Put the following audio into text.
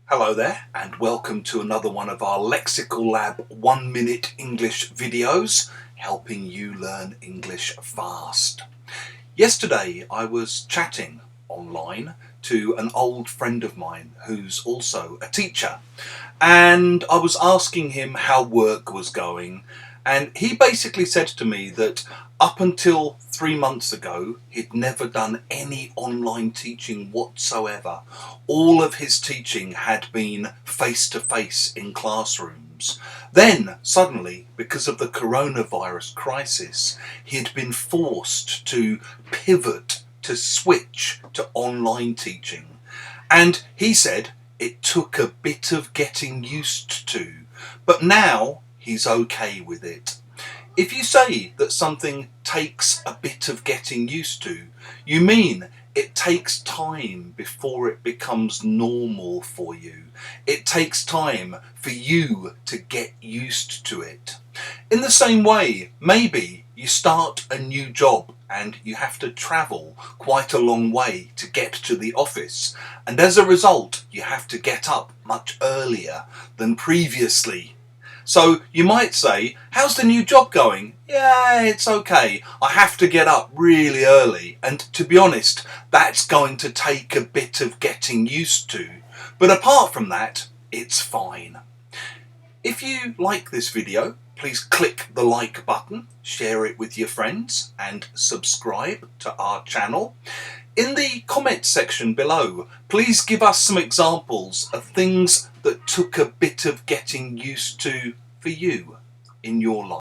Hello there and welcome to another one of our Lexical Lab 1 minute English videos, helping you learn English fast. Yesterday I was chatting online to an old friend of mine who's also a teacher, and I was asking him how work was going, and he basically said to me that up until 3 months ago he'd never done any online teaching whatsoever. All of his teaching had been face-to-face in classrooms. Then suddenly, because of the coronavirus crisis, he'd been forced to pivot, to switch to online teaching. And he said it took a bit of getting used to, but now he's okay with it. If you say that something takes a bit of getting used to, you mean it takes time before it becomes normal for you. It takes time for you to get used to it. In the same way, maybe you start a new job and you have to travel quite a long way to get to the office, and as a result you have to get up much earlier than previously. So you might say, how's the new job going? Yeah, it's okay. I have to get up really early, and to be honest, that's going to take a bit of getting used to. But apart from that, it's fine. If you like this video, please click the like button, share it with your friends, and subscribe to our channel. In the comments section below, please give us some examples of things that took a bit of getting used to for you in your life.